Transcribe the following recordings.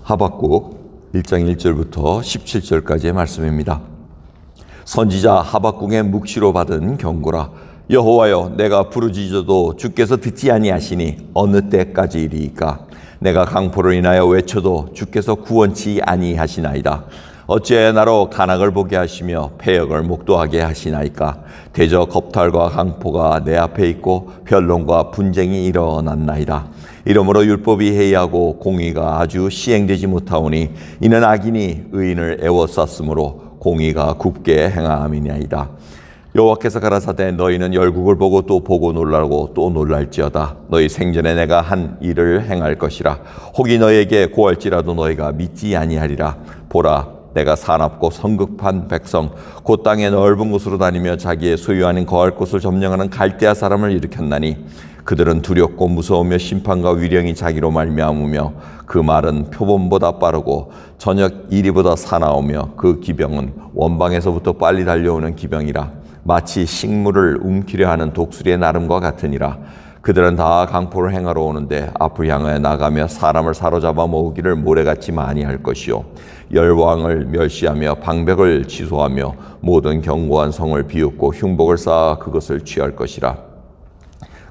하박국 1장 1절부터 17절까지의 말씀입니다. 선지자 하박국의 묵시로 받은 경고라. 여호와여, 내가 부르짖어도 주께서 듣지 아니하시니 어느 때까지이리이까. 내가 강포를 인하여 외쳐도 주께서 구원치 아니하시나이다. 어찌하여 나로 간악을 보게 하시며 패역을 목도하게 하시나이까. 대저 겁탈과 강포가 내 앞에 있고 변론과 분쟁이 일어났나이다. 이러므로 율법이 해이하고 공의가 아주 시행되지 못하오니 이는 악인이 의인을 애워쌌으므로 공의가 굽게 행함이니이다. 여호와께서 가라사대 너희는 열국을 보고 또 보고 놀라고 또 놀랄지어다. 너희 생전에 내가 한 일을 행할 것이라. 혹이 너희에게 고할지라도 너희가 믿지 아니하리라. 보라, 내가 사납고 성급한 백성 곧 땅의 넓은 곳으로 다니며 자기의 소유하는 거할 곳을 점령하는 갈대아 사람을 일으켰나니 그들은 두렵고 무서우며 심판과 위령이 자기로 말미암으며 그 말은 표범보다 빠르고 저녁 이리보다 사나우며 그 기병은 원방에서부터 빨리 달려오는 기병이라. 마치 식물을 움키려 하는 독수리의 나름과 같으니라. 그들은 다 강포를 행하러 오는데 앞을 향하여 나가며 사람을 사로잡아 모으기를 모래같이 많이 할 것이요 열왕을 멸시하며 방백을 취소하며 모든 견고한 성을 비웃고 흉복을 쌓아 그것을 취할 것이라.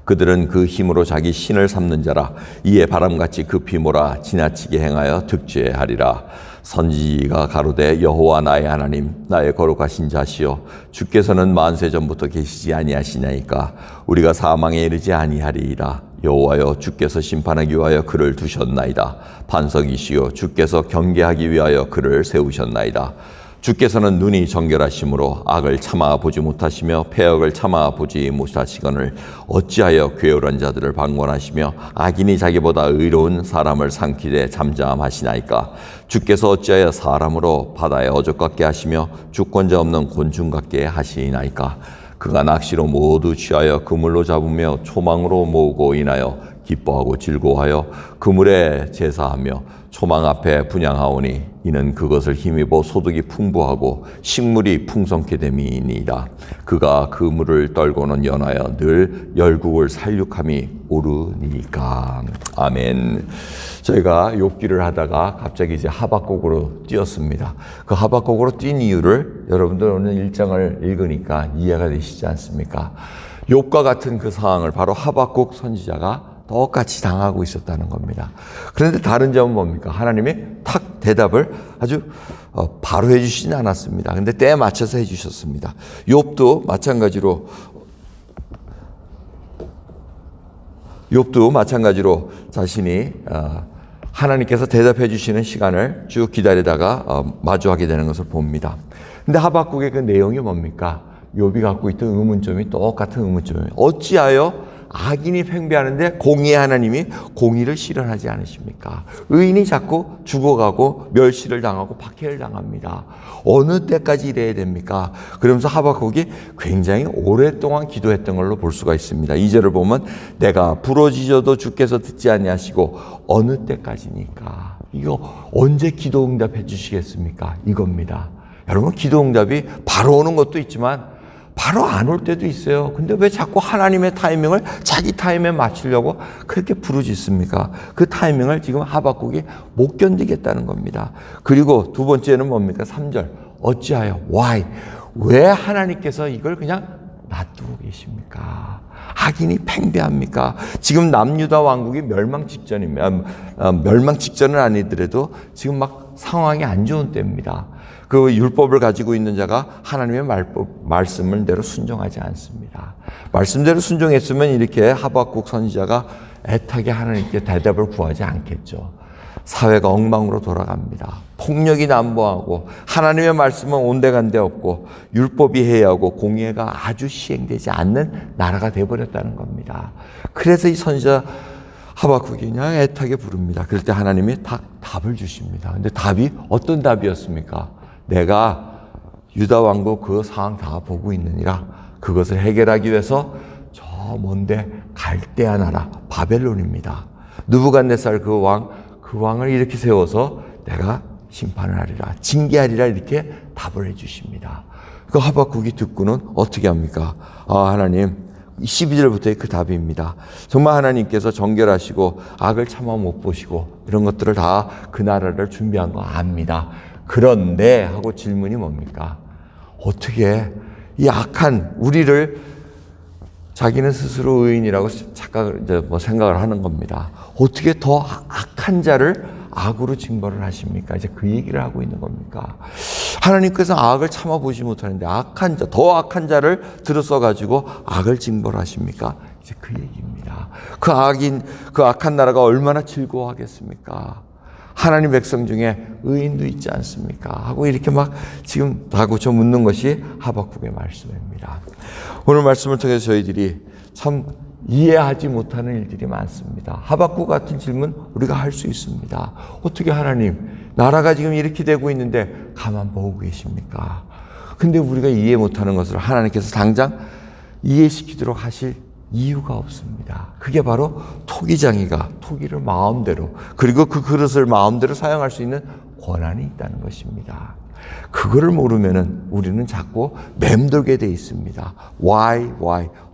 그들은 그 힘으로 자기 신을 삼는 자라. 이에 바람같이 급히 몰아 지나치게 행하여 득죄하리라. 선지가 가로되 여호와 나의 하나님, 나의 거룩하신 자시여, 주께서는 만세 전부터 계시지 아니하시나이까. 우리가 사망에 이르지 아니하리이다. 여호와여, 주께서 심판하기 위하여 그를 두셨나이다. 반석이시여, 주께서 경계하기 위하여 그를 세우셨나이다. 주께서는 눈이 정결하심으로 악을 참아 보지 못하시며 패역을 참아 보지 못하시거늘 어찌하여 괴월한 자들을 방관하시며 악인이 자기보다 의로운 사람을 삼키되 잠잠하시나이까. 주께서 어찌하여 사람으로 바다에 어족 같게 하시며 주권자 없는 곤충 같게 하시나이까. 그가 낚시로 모두 취하여 그물로 잡으며 초망으로 모으고 인하여 기뻐하고 즐거워하여 그물에 제사하며 초망 앞에 분향하오니 이는 그것을 힘입어 소득이 풍부하고 식물이 풍성케 됨이니이다. 그가 그물을 떨고는 연하여 늘 열국을 살육함이 오르니까. 아멘. 저희가 욥기를 하다가 갑자기 이제 하박국으로 뛰었습니다. 그 하박국으로 뛴 이유를 여러분들 오늘 1장을 읽으니까 이해가 되시지 않습니까? 욥과 같은 그 상황을 바로 하박국 선지자가 똑같이 당하고 있었다는 겁니다. 그런데 다른 점은 뭡니까? 하나님이 탁 대답을 아주 바로 해주시진 않았습니다. 근데 때에 맞춰서 해주셨습니다. 욥도 마찬가지로 자신이 하나님께서 대답해 주시는 시간을 쭉 기다리다가 마주하게 되는 것을 봅니다. 근데 하박국의 그 내용이 뭡니까? 욥이 갖고 있던 의문점이 똑같은 의문점이에요. 어찌하여 악인이 팽배하는데 공의의 하나님이 공의를 실현하지 않으십니까? 의인이 자꾸 죽어가고 멸시를 당하고 박해를 당합니다. 어느 때까지 이래야 됩니까? 그러면서 하박국이 굉장히 오랫동안 기도했던 걸로 볼 수가 있습니다. 2절을 보면 내가 부르짖어도 주께서 듣지 아니하시고 어느 때까지니까. 이거 언제 기도 응답해 주시겠습니까? 이겁니다. 여러분, 기도 응답이 바로 오는 것도 있지만 바로 안 올 때도 있어요. 근데 왜 자꾸 하나님의 타이밍을 자기 타임에 맞추려고 그렇게 부르짖습니까? 그 타이밍을 지금 하박국이 못 견디겠다는 겁니다. 그리고 두 번째는 뭡니까? 3절. 어찌하여? Why? 왜 하나님께서 이걸 그냥 놔두고 계십니까? 악인이 팽배합니까? 지금 남유다 왕국이 멸망 직전입니다. 멸망 직전은 아니더라도 지금 막 상황이 안 좋은 때입니다. 그 율법을 가지고 있는 자가 하나님의 말씀대로 순종하지 않습니다. 말씀대로 순종했으면 이렇게 하박국 선지자가 애타게 하나님께 대답을 구하지 않겠죠. 사회가 엉망으로 돌아갑니다. 폭력이 난무하고 하나님의 말씀은 온데간데 없고 율법이 해야하고 공의가 아주 시행되지 않는 나라가 되어버렸다는 겁니다. 그래서 이 선지자 하박국이 그냥 애타게 부릅니다. 그럴 때 하나님이 답을 주십니다. 근데 답이 어떤 답이었습니까? 내가 유다 왕국 그 상황 다 보고 있느니라. 그것을 해결하기 위해서 저 먼데 갈대아 나라 바벨론입니다. 느부갓네살 그 왕을 이렇게 세워서 내가 심판을 하리라, 징계하리라, 이렇게 답을 해 주십니다. 그 하박국이 듣고는 어떻게 합니까? 하나님, 12절부터의 그 답입니다. 정말 하나님께서 정결하시고 악을 차마 못 보시고 이런 것들을 다 그 나라를 준비한 거 압니다. 그런데 하고 질문이 뭡니까? 어떻게 이 악한 우리를 자기는 스스로 의인이라고 생각을 하는 겁니다. 어떻게 더 악한 자를 악으로 징벌을 하십니까? 이제 그 얘기를 하고 있는 겁니까? 하나님께서 악을 참아 보지 못하는데 더 악한 자를 들어서 악을 징벌하십니까? 이제 그 얘기입니다. 그 악한 나라가 얼마나 즐거워하겠습니까? 하나님 백성 중에 의인도 있지 않습니까? 하고 이렇게 지금 다고쳐 묻는 것이 하박국의 말씀입니다. 오늘 말씀을 통해서 저희들이 참 이해하지 못하는 일들이 많습니다. 하박국 같은 질문 우리가 할 수 있습니다. 어떻게 하나님, 나라가 지금 이렇게 되고 있는데 가만 보고 계십니까? 근데 우리가 이해 못하는 것을 하나님께서 당장 이해시키도록 하실 이유가 없습니다. 그게 바로 토기장이가 토기를 마음대로, 그리고 그 그릇을 마음대로 사용할 수 있는 권한이 있다는 것입니다. 그거를 모르면은 우리는 자꾸 맴돌게 돼 있습니다. why,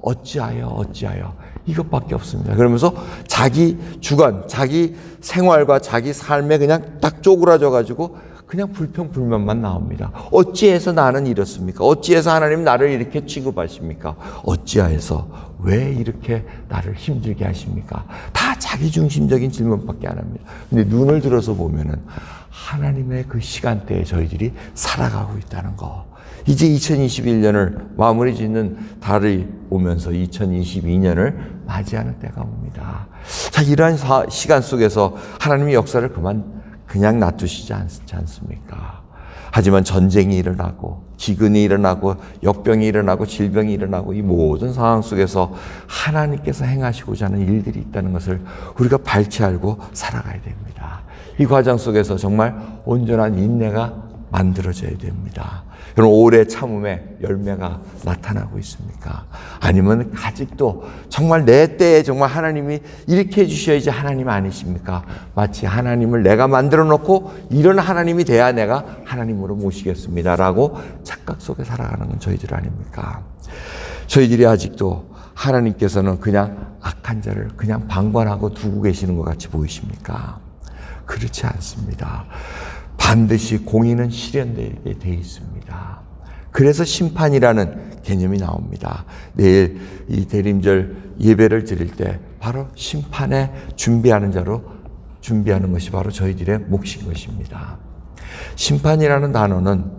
어찌하여 이것밖에 없습니다. 그러면서 자기 주관, 자기 생활과 자기 삶에 그냥 딱 쪼그라져 가지고 그냥 불평불만만 나옵니다. 어찌해서 나는 이렇습니까? 어찌해서 하나님 나를 이렇게 취급하십니까? 어찌하여서 왜 이렇게 나를 힘들게 하십니까? 다 자기중심적인 질문밖에 안 합니다. 근데 눈을 들어서 보면은 하나님의 그 시간대에 저희들이 살아가고 있다는 거. 이제 2021년을 마무리 짓는 달이 오면서 2022년을 맞이하는 때가 옵니다. 자, 이러한 시간 속에서 하나님의 역사를 그냥 놔두시지 않지 않습니까? 하지만 전쟁이 일어나고 기근이 일어나고 역병이 일어나고 질병이 일어나고 이 모든 상황 속에서 하나님께서 행하시고자 하는 일들이 있다는 것을 우리가 발치 알고 살아가야 됩니다. 이 과정 속에서 정말 온전한 인내가 만들어져야 됩니다. 여러분, 오래 참음의 열매가 나타나고 있습니까? 아니면 아직도 정말 내 때에 정말 하나님이 이렇게 해주셔야지 하나님 아니십니까? 마치 하나님을 내가 만들어 놓고 이런 하나님이 돼야 내가 하나님으로 모시겠습니다라고 착각 속에 살아가는 건 저희들 아닙니까? 저희들이 아직도 하나님께서는 그냥 악한 자를 그냥 방관하고 두고 계시는 것 같이 보이십니까? 그렇지 않습니다. 반드시 공의는 실현되게 돼 있습니다. 그래서 심판이라는 개념이 나옵니다. 내일 이 대림절 예배를 드릴 때 바로 심판에 준비하는 것이 바로 저희들의 몫인 것입니다. 심판이라는 단어는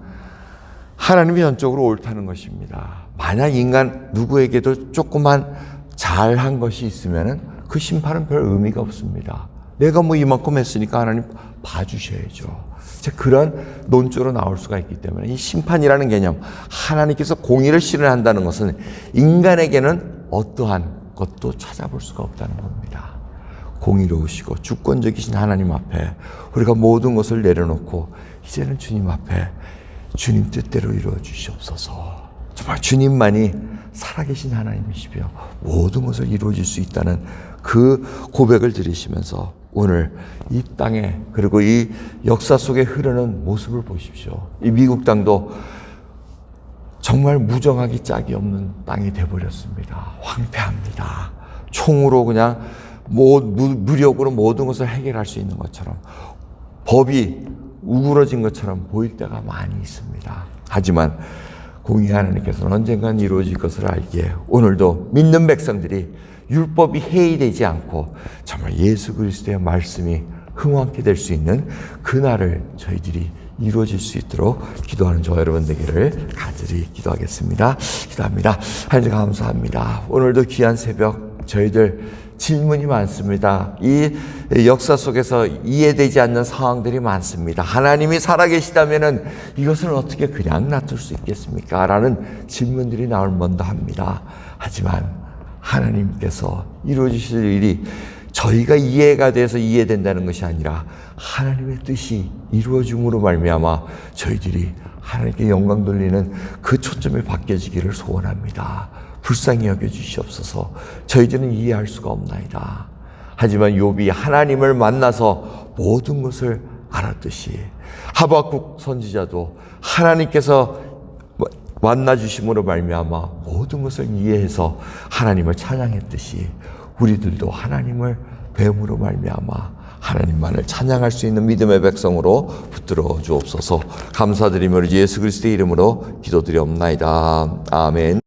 하나님이 전적으로 옳다는 것입니다. 만약 인간 누구에게도 조그만 잘한 것이 있으면 그 심판은 별 의미가 없습니다. 내가 이만큼 했으니까 하나님 봐주셔야죠. 그런 논조로 나올 수가 있기 때문에 이 심판이라는 개념, 하나님께서 공의를 실현한다는 것은 인간에게는 어떠한 것도 찾아볼 수가 없다는 겁니다. 공의로우시고 주권적이신 하나님 앞에 우리가 모든 것을 내려놓고 이제는 주님 앞에 주님 뜻대로 이루어 주시옵소서. 정말 주님만이 살아계신 하나님이시며 모든 것을 이루어질 수 있다는 그 고백을 드리시면서 오늘 이 땅에 그리고 이 역사 속에 흐르는 모습을 보십시오. 이 미국 땅도 정말 무정하기 짝이 없는 땅이 돼버렸습니다. 황폐합니다. 총으로 그냥 무력으로 모든 것을 해결할 수 있는 것처럼 법이 우그러진 것처럼 보일 때가 많이 있습니다. 하지만 공의 하나님께서는 언젠간 이루어질 것을 알기에 오늘도 믿는 백성들이 율법이 해이되지 않고 정말 예수 그리스도의 말씀이 흥왕케 될 수 있는 그날을 저희들이 이루어질 수 있도록 기도하는 저와 여러분 되기를 간절히 기도하겠습니다. 기도합니다. 하나님 감사합니다. 오늘도 귀한 새벽 저희들 질문이 많습니다. 이 역사 속에서 이해되지 않는 상황들이 많습니다. 하나님이 살아계시다면 이것을 어떻게 그냥 놔둘 수 있겠습니까? 라는 질문들이 나올 만도 합니다. 하지만 하나님께서 이루어지실 일이 저희가 이해가 돼서 이해된다는 것이 아니라 하나님의 뜻이 이루어짐으로 말미암아 저희들이 하나님께 영광 돌리는 그 초점이 바뀌어지기를 소원합니다. 불쌍히 여겨주시옵소서. 저희들은 이해할 수가 없나이다. 하지만 욥이 하나님을 만나서 모든 것을 알았듯이 하박국 선지자도 하나님께서 만나 주심으로 말미암아 모든 것을 이해해서 하나님을 찬양했듯이 우리들도 하나님을 뱀으로 말미암아 하나님만을 찬양할 수 있는 믿음의 백성으로 붙들어 주옵소서. 감사드리며 예수 그리스도의 이름으로 기도드리옵나이다. 아멘.